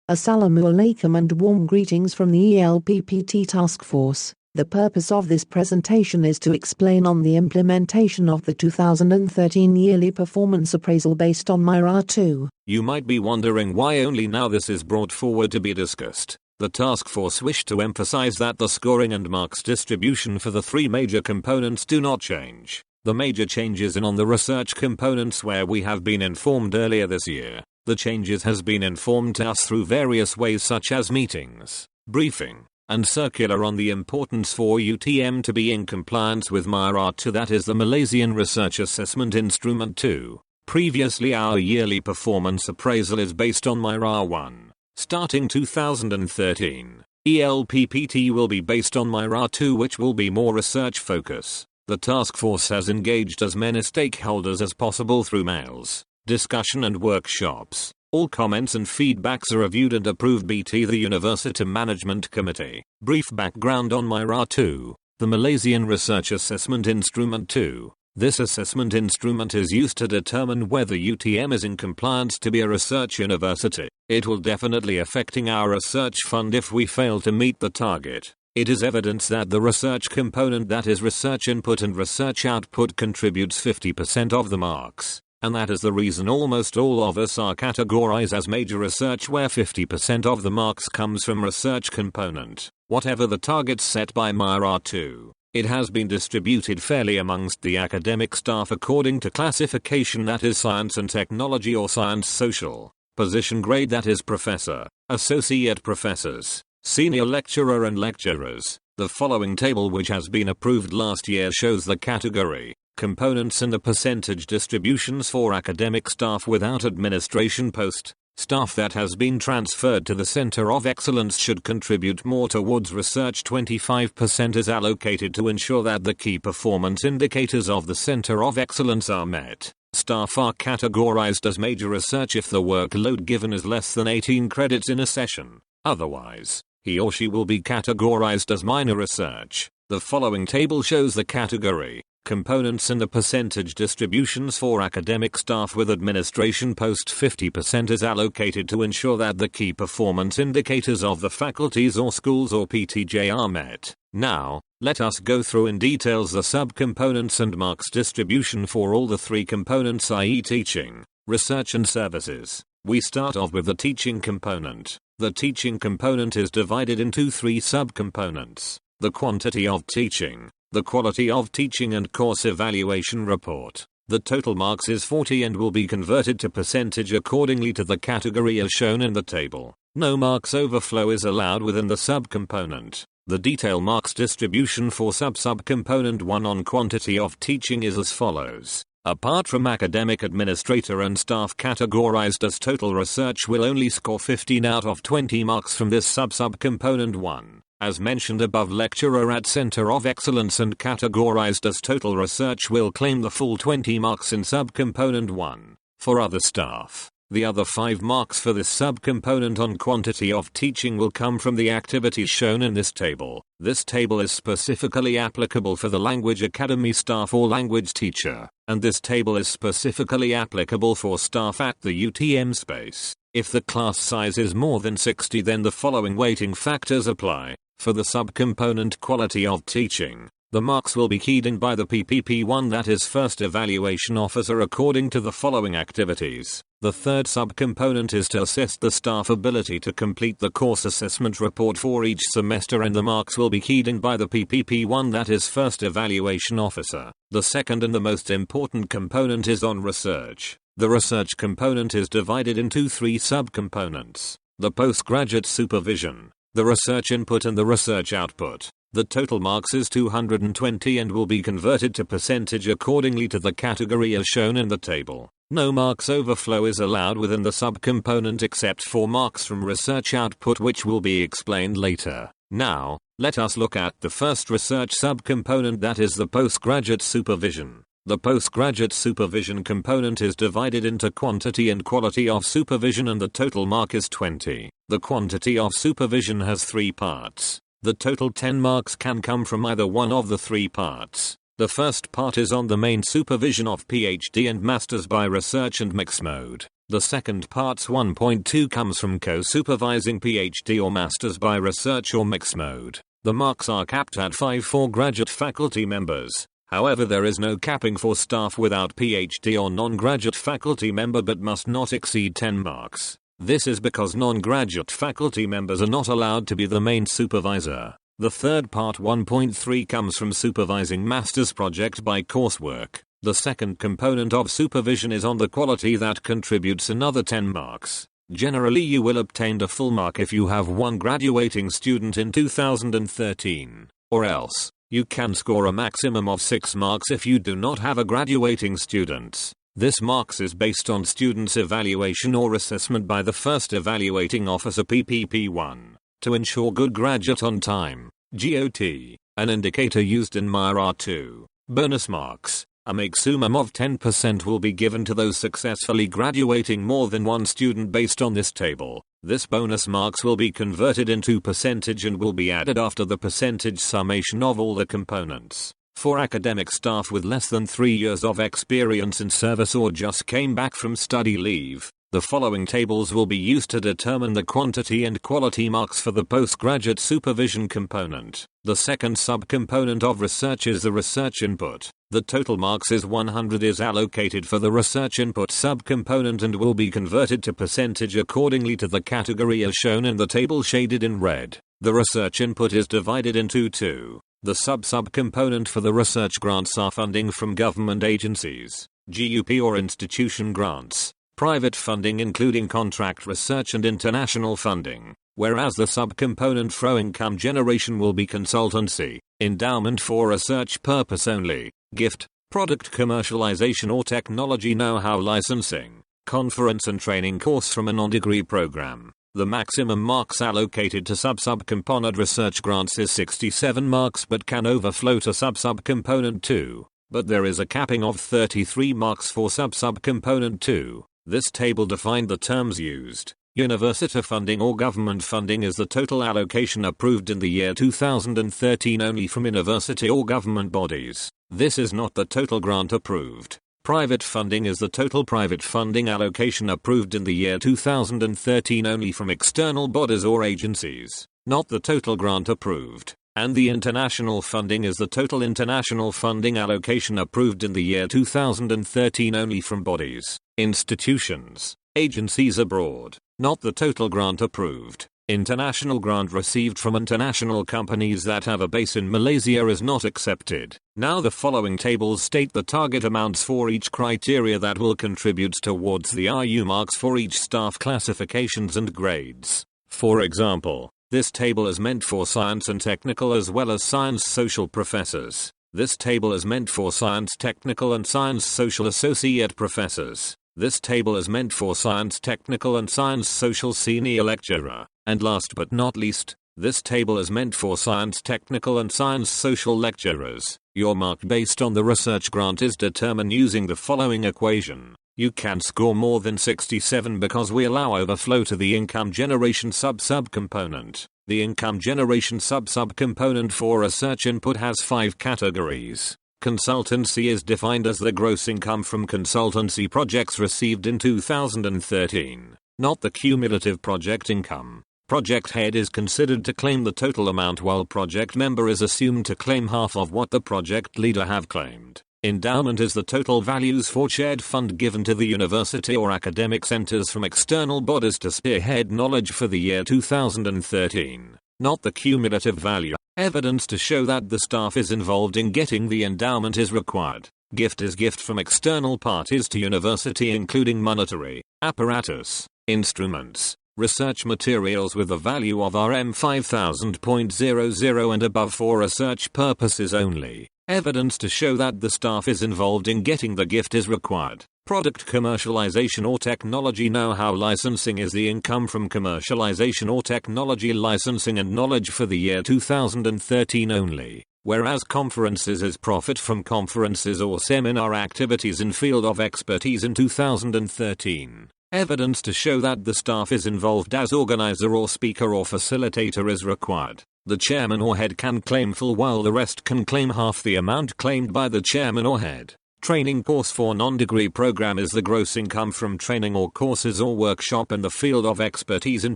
Assalamu alaikum and warm greetings from the eLPPT task force. The purpose of this presentation is to explain on the implementation of the 2013 yearly performance appraisal based on MIRA 2. You might be wondering why only now this is brought forward to be discussed. The task force wished to emphasize that the scoring and marks distribution for the three major components do not change. The major changes in on the research components where we have been informed earlier this year. The changes has been informed to us through various ways such as meetings, briefing, and circular on the importance for UTM to be in compliance with MIRA 2, that is the Malaysian Research Assessment Instrument 2. Previously our yearly performance appraisal is based on MIRA 1. Starting 2013, eLPPT will be based on MIRA 2, which will be more research focus. The task force has engaged as many stakeholders as possible through mails, discussion and workshops. All comments and feedbacks are reviewed and approved by the University Management Committee. Brief background on MIRA 2, the Malaysian Research Assessment Instrument 2. This assessment instrument is used to determine whether UTM is in compliance to be a research university. It will definitely affecting our research fund if we fail to meet the target. It is evidence that the research component, that is research input and research output, contributes 50% of the marks. And that is the reason almost all of us are categorized as major research, where 50% of the marks comes from research component. Whatever the targets set by MIRA 2, it has been distributed fairly amongst the academic staff according to classification, that is science and technology or science social, position grade, that is professor, associate professors, senior lecturer and lecturers. The following table, which has been approved last year, shows the category, components and the percentage distributions for academic staff without administration post. Staff that has been transferred to the Center of Excellence should contribute more towards research. 25% is allocated to ensure that the key performance indicators of the Center of Excellence are met. Staff are categorized as major research if the workload given is less than 18 credits in a session. Otherwise, he or she will be categorized as minor research. The following table shows the category, components and the percentage distributions for academic staff with administration post. 50% is allocated to ensure that the key performance indicators of the faculties or schools or PTJ are met. Now, let us go through in details the subcomponents and marks distribution for all the three components, i.e. teaching, research and services. We start off with the teaching component. The teaching component is divided into three subcomponents: the quantity of teaching, the quality of teaching and course evaluation report. The total marks is 40 and will be converted to percentage accordingly to the category as shown in the table. No marks overflow is allowed within the subcomponent. The detail marks distribution for subcomponent 1 on quantity of teaching is as follows. Apart from academic administrator and staff categorized as total research will only score 15 out of 20 marks from this subcomponent 1. As mentioned above, lecturer at Center of Excellence and categorized as total research will claim the full 20 marks in subcomponent 1. For other staff, the other 5 marks for this subcomponent on quantity of teaching will come from the activities shown in this table. This table is specifically applicable for the language academy staff or language teacher, and this table is specifically applicable for staff at the UTM space. If the class size is more than 60, then the following weighting factors apply. For the subcomponent quality of teaching, the marks will be keyed in by the PPP1, that is first evaluation officer, according to the following activities. The third subcomponent is to assess the staff ability to complete the course assessment report for each semester, and the marks will be keyed in by the PPP1, that is first evaluation officer. The second and the most important component is on research. The research component is divided into three subcomponents: the postgraduate supervision, the research input and the research output. The total marks is 220 and will be converted to percentage accordingly to the category as shown in the table. No marks overflow is allowed within the subcomponent except for marks from research output, which will be explained later. Now, let us look at the first research subcomponent, that is the postgraduate supervision. The postgraduate supervision component is divided into quantity and quality of supervision, and the total mark is 20. The quantity of supervision has 3 parts. The total 10 marks can come from either one of the 3 parts. The first part is on the main supervision of PhD and Masters by research and mixed mode. The second part's 1.2 comes from co-supervising PhD or Masters by research or mixed mode. The marks are capped at 5 for graduate faculty members. However, there is no capping for staff without PhD or non-graduate faculty member but must not exceed 10 marks. This is because non-graduate faculty members are not allowed to be the main supervisor. The third part 1.3 comes from supervising master's project by coursework. The second component of supervision is on the quality that contributes another 10 marks. Generally you will obtain a full mark if you have one graduating student in 2013. Or else, you can score a maximum of 6 marks if you do not have a graduating student. This marks is based on students' evaluation or assessment by the first evaluating officer PPP1. To ensure good graduate on time, GOT, an indicator used in MIRA 2. Bonus marks. A maximum of 10% will be given to those successfully graduating more than one student based on this table. This bonus marks will be converted into percentage and will be added after the percentage summation of all the components. For academic staff with less than 3 years of experience in service or just came back from study leave, the following tables will be used to determine the quantity and quality marks for the postgraduate supervision component. The second subcomponent of research is the research input. The total marks is 100 is allocated for the research input subcomponent and will be converted to percentage accordingly to the category as shown in the table shaded in red. The research input is divided into two. The subcomponent for the research grants are funding from government agencies, GUP or institution grants, private funding including contract research and international funding, whereas the subcomponent for income generation will be consultancy, endowment for research purpose only, gift, product commercialization or technology know-how licensing, conference and training course from a non-degree program. The maximum marks allocated to subcomponent research grants is 67 marks but can overflow to subcomponent 2, but there is a capping of 33 marks for subcomponent 2. This table defined the terms used. University funding or government funding is the total allocation approved in the year 2013 only from university or government bodies. This is not the total grant approved. Private funding is the total private funding allocation approved in the year 2013 only from external bodies or agencies, not the total grant approved. And the international funding is the total international funding allocation approved in the year 2013 only from bodies, institutions, agencies abroad, not the total grant approved. International grant received from international companies that have a base in Malaysia is not accepted. Now the following tables state the target amounts for each criteria that will contribute towards the RU marks for each staff classifications and grades. For example, this table is meant for science and technical as well as science social professors. This table is meant for science technical and science social associate professors. This table is meant for science technical and science social senior lecturer. And last but not least, this table is meant for science technical and science social lecturers. Your mark based on the research grant is determined using the following equation. You can score more than 67 because we allow overflow to the income generation subcomponent. The income generation subcomponent for research input has 5 categories. Consultancy is defined as the gross income from consultancy projects received in 2013, not the cumulative project income. Project head is considered to claim the total amount while project member is assumed to claim half of what the project leader have claimed. Endowment is the total values for shared fund given to the university or academic centers from external bodies to spearhead knowledge for the year 2013, not the cumulative value. Evidence to show that the staff is involved in getting the endowment is required. Gift is gift from external parties to university including monetary, apparatus, instruments, research materials with a value of RM 5000.00 and above for research purposes only. Evidence to show that the staff is involved in getting the gift is required. Product commercialization or technology know-how licensing is the income from commercialization or technology licensing and knowledge for the year 2013 only, whereas conferences is profit from conferences or seminar activities in field of expertise in 2013. Evidence to show that the staff is involved as organizer or speaker or facilitator is required. The chairman or head can claim full while the rest can claim half the amount claimed by the chairman or head. Training course for non-degree program is the gross income from training or courses or workshop in the field of expertise in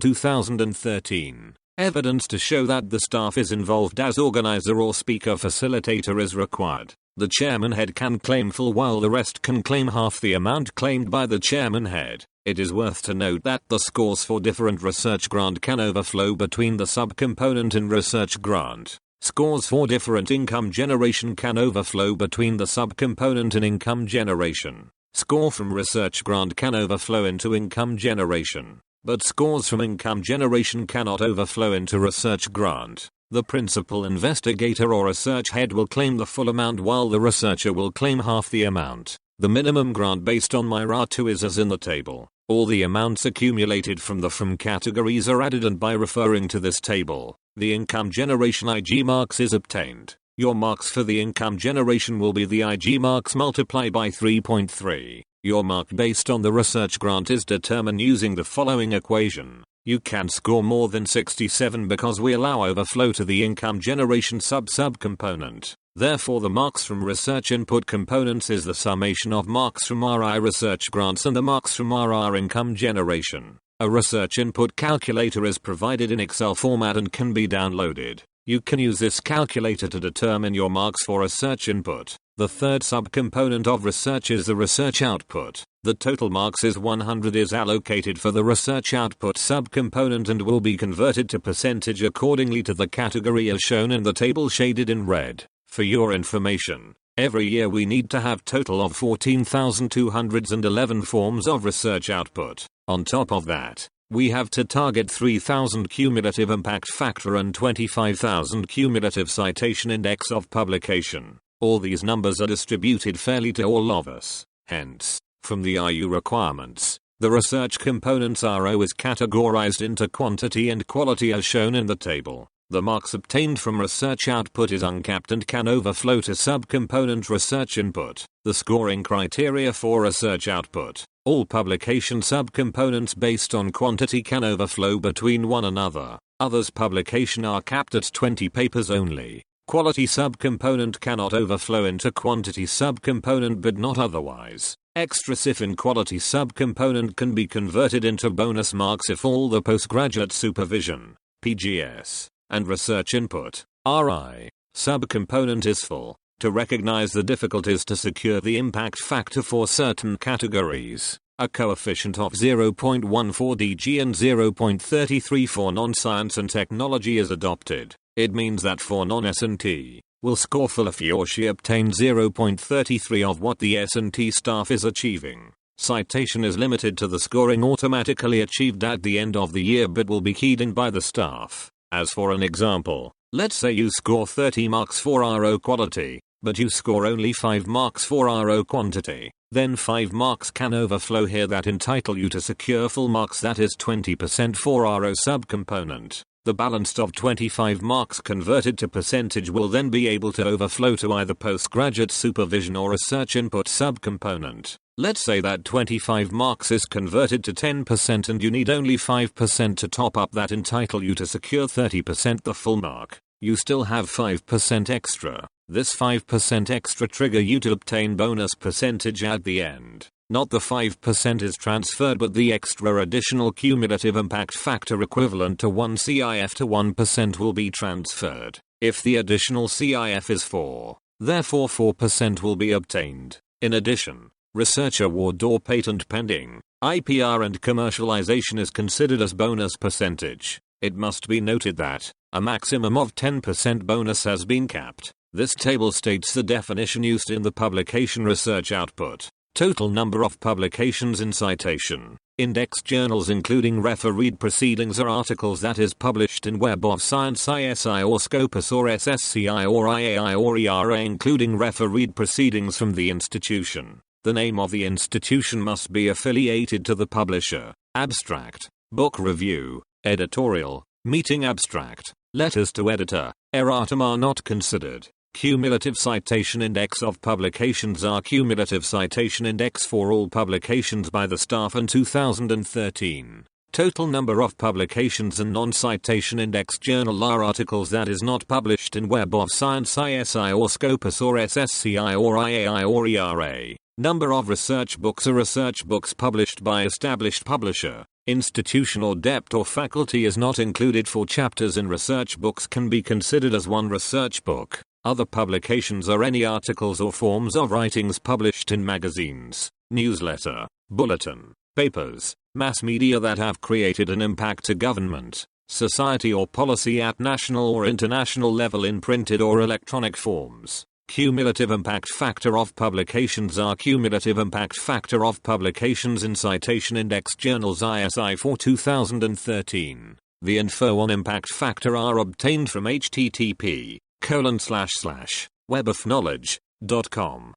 2013. Evidence to show that the staff is involved as organizer or speaker facilitator is required. The chairman head can claim full while the rest can claim half the amount claimed by the chairman head. It is worth to note that the scores for different research grant can overflow between the subcomponent in research grant. Scores for different income generation can overflow between the subcomponent in income generation. Score from research grant can overflow into income generation, but scores from income generation cannot overflow into research grant. The principal investigator or research head will claim the full amount while the researcher will claim half the amount. The minimum grant based on MyRA 2 is as in the table. All the amounts accumulated from the from categories are added, and by referring to this table, the income generation IG marks is obtained. Your marks for the income generation will be the IG marks multiplied by 3.3. Your mark based on the research grant is determined using the following equation. You can score more than 67 because we allow overflow to the income generation subcomponent. Therefore, the marks from research input components is the summation of marks from RI research grants and the marks from RR income generation. A research input calculator is provided in Excel format and can be downloaded. You can use this calculator to determine your marks for research input. The third subcomponent of research is the research output. The total marks is 100 is allocated for the research output subcomponent and will be converted to percentage accordingly to the category as shown in the table shaded in red. For your information, every year we need to have total of 14,211 forms of research output. On top of that, we have to target 3,000 cumulative impact factor and 25,000 cumulative citation index of publication. All these numbers are distributed fairly to all of us. Hence, from the IU requirements, the research component's RO is categorized into quantity and quality as shown in the table. The marks obtained from research output is uncapped and can overflow to subcomponent research input. The scoring criteria for research output. All publication subcomponents based on quantity can overflow between one another. Others publication are capped at 20 papers only. Quality subcomponent cannot overflow into quantity subcomponent but not otherwise. Extras if in quality subcomponent can be converted into bonus marks if all the postgraduate supervision, PGS, and research input, RI, subcomponent is full. To recognize the difficulties to secure the impact factor for certain categories, a coefficient of 0.14 DG and 0.33 for non-science and technology is adopted. It means that for non-S&T, will score full if he or she obtained 0.33 of what the S&T staff is achieving. Citation is limited to the scoring automatically achieved at the end of the year but will be keyed in by the staff. As for an example, let's say you score 30 marks for RO quality, but you score only 5 marks for RO quantity. Then 5 marks can overflow here that entitle you to secure full marks, that is 20% for RO subcomponent. The balance of 25 marks converted to percentage will then be able to overflow to either postgraduate supervision or research input subcomponent. Let's say that 25 marks is converted to 10% and you need only 5% to top up that entitle you to secure 30% the full mark. You still have 5% extra. This 5% extra trigger you to obtain bonus percentage at the end. Not the 5% is transferred but the extra additional cumulative impact factor equivalent to 1 CIF to 1% will be transferred. If the additional CIF is 4, therefore 4% will be obtained. In addition, research award or patent pending, IPR and commercialization is considered as bonus percentage. It must be noted that a maximum of 10% bonus has been capped. This table states the definition used in the publication research output. Total number of publications in citation. Index journals including refereed proceedings or articles that is published in Web of Science ISI or Scopus or SSCI or IAI or ERA including refereed proceedings from the institution. The name of the institution must be affiliated to the publisher. Abstract, book review, editorial, meeting abstract, letters to editor, erratum are not considered. Cumulative citation index of publications are cumulative citation index for all publications by the staff in 2013. Total number of publications and non-citation index journal articles that is not published in Web of Science ISI or Scopus or SSCI or IAI or ERA. Number of research books or research books published by established publisher, institution or dept or faculty is not included for chapters in research books can be considered as one research book. Other publications are any articles or forms of writings published in magazines, newsletter, bulletin, papers, mass media that have created an impact to government, society or policy at national or international level in printed or electronic forms. Cumulative impact factor of publications are cumulative impact factor of publications in Citation Index Journals ISI for 2013. The info on impact factor are obtained from http://webofknowledge.com,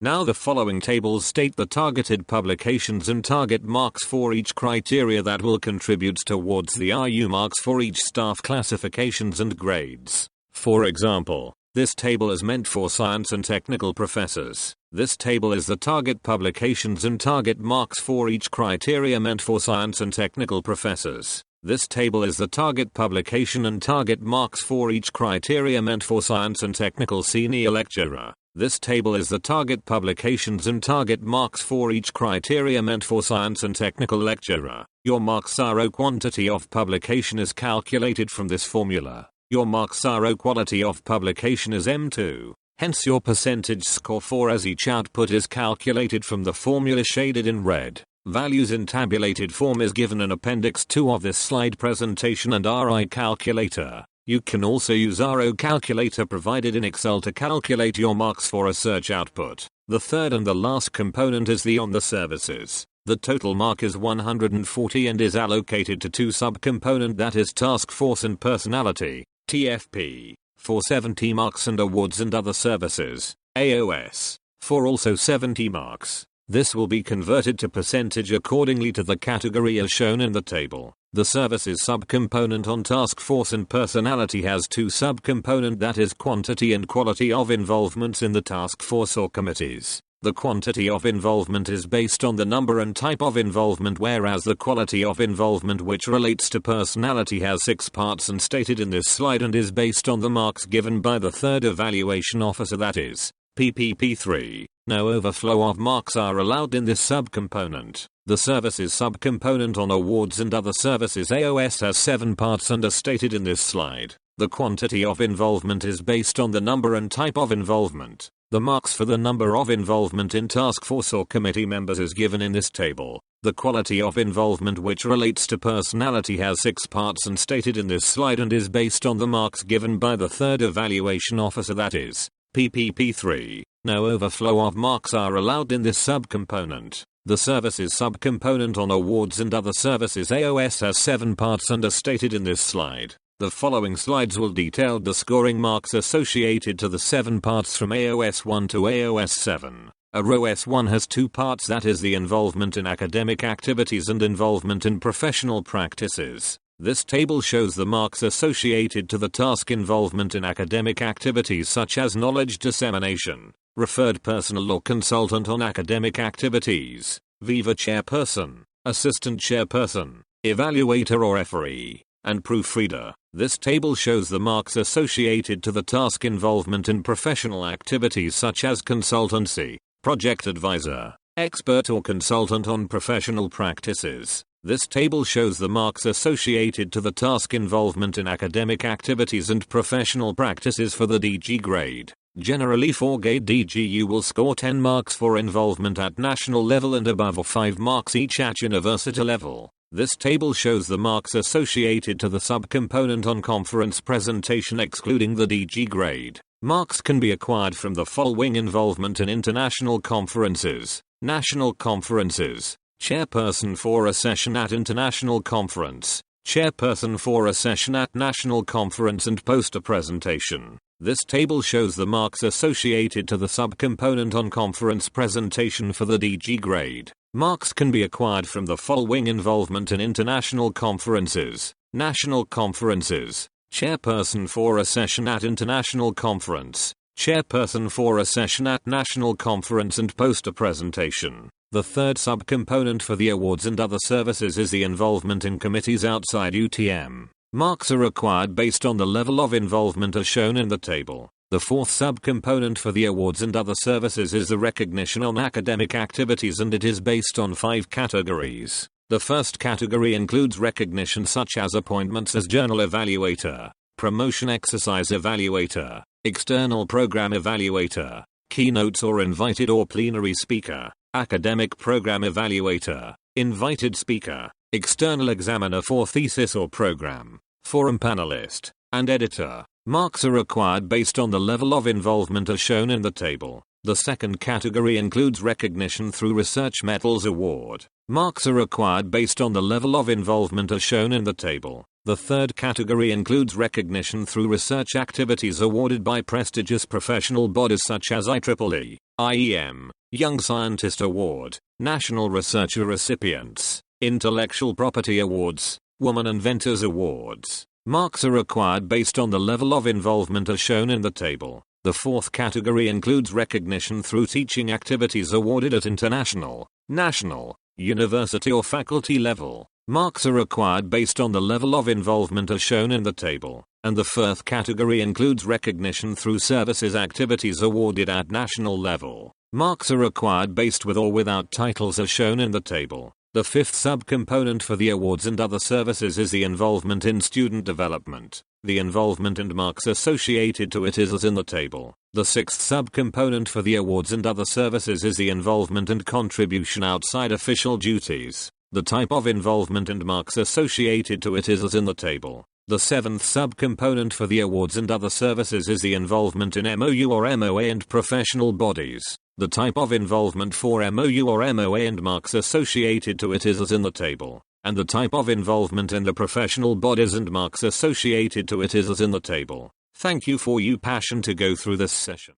Now the following tables state the targeted publications and target marks for each criteria that will contribute towards the RU marks for each staff classifications and grades. For example, this table is meant for science and technical professors. This table is the target publications and target marks for each criteria meant for science and technical professors. This table is the target publication and target marks for each criteria meant for science and technical senior lecturer. This table is the target publications and target marks for each criteria meant for science and technical lecturer. Your marks are quantity of publication is calculated from this formula. Your marks are quality of publication is M2. Hence your percentage score for as each output is calculated from the formula shaded in red. Values in tabulated form is given in Appendix 2 of this slide presentation and RI calculator. You can also use RO calculator provided in Excel to calculate your marks for a search output. The third and the last component is the on the services. The total mark is 140 and is allocated to two subcomponent that is task force and personality, TFP, for 70 marks and awards and other services, AOS, for also 70 marks. This will be converted to percentage accordingly to the category as shown in the table. The services subcomponent on task force and personality has two subcomponent that is quantity and quality of involvements in the task force or committees. The quantity of involvement is based on the number and type of involvement, whereas the quality of involvement which relates to personality has 6 parts and stated in this slide and is based on the marks given by the third evaluation officer, that is PPP3. No overflow of marks are allowed in this subcomponent. The services subcomponent on awards and other services AOS has 7 parts and as stated in this slide. The quantity of involvement is based on the number and type of involvement. The marks for the number of involvement in task force or committee members is given in this table. The quality of involvement which relates to personality has 6 parts and stated in this slide and is based on the marks given by the third evaluation officer, that is PPP3. No overflow of marks are allowed in this subcomponent. The services subcomponent on awards and other services AOS has 7 parts and as stated in this slide. The following slides will detail the scoring marks associated to the 7 parts from AOS 1 to AOS 7. AOS 1 has 2 parts, that is the involvement in academic activities and involvement in professional practices. This table shows the marks associated to the task involvement in academic activities such as knowledge dissemination, referred personnel or consultant on academic activities, Viva chairperson, assistant chairperson, evaluator or referee, and proofreader. This table shows the marks associated to the task involvement in professional activities such as consultancy, project advisor, expert or consultant on professional practices. This table shows the marks associated to the task involvement in academic activities and professional practices for the DG grade. Generally for grade DG you will score 10 marks for involvement at national level and above, or 5 marks each at university level. This table shows the marks associated to the subcomponent on conference presentation excluding the DG grade. Marks can be acquired from the following: involvement in international conferences, national conferences, chairperson for a session at international conference, chairperson for a session at national conference and poster presentation. This table shows the marks associated to the subcomponent on conference presentation for the DG grade. Marks can be acquired from the following: involvement in international conferences, national conferences, chairperson for a session at international conference, chairperson for a session at national conference and poster presentation. The third subcomponent for the awards and other services is the involvement in committees outside UTM. Marks are required based on the level of involvement as shown in the table. The fourth subcomponent for the awards and other services is the recognition on academic activities, and it is based on 5 categories. The first category includes recognition such as appointments as journal evaluator, promotion exercise evaluator, external program evaluator, keynotes or invited or plenary speaker, academic program evaluator, invited speaker, external examiner for thesis or program, forum panelist, and editor. Marks are required based on the level of involvement as shown in the table. The second category includes recognition through Research Medals Award. Marks are required based on the level of involvement as shown in the table. The third category includes recognition through research activities awarded by prestigious professional bodies such as IEEE, IEM, Young Scientist Award, National Researcher Recipients, Intellectual Property Awards, Woman Inventors Awards. Marks are required based on the level of involvement as shown in the table. The fourth category includes recognition through teaching activities awarded at international, national, university or faculty level. Marks are required based on the level of involvement as shown in the table. And the fourth category includes recognition through services activities awarded at national level. Marks are required based with or without titles as shown in the table. The fifth subcomponent for the awards and other services is the involvement in student development. The involvement and marks associated to it is as in the table. The sixth subcomponent for the awards and other services is the involvement and contribution outside official duties. The type of involvement and marks associated to it is as in the table. The seventh subcomponent for the awards and other services is the involvement in MOU or MOA and professional bodies. The type of involvement for MOU or MOA and marks associated to it is as in the table. And the type of involvement in the professional bodies and marks associated to it is as in the table. Thank you for your passion to go through this session.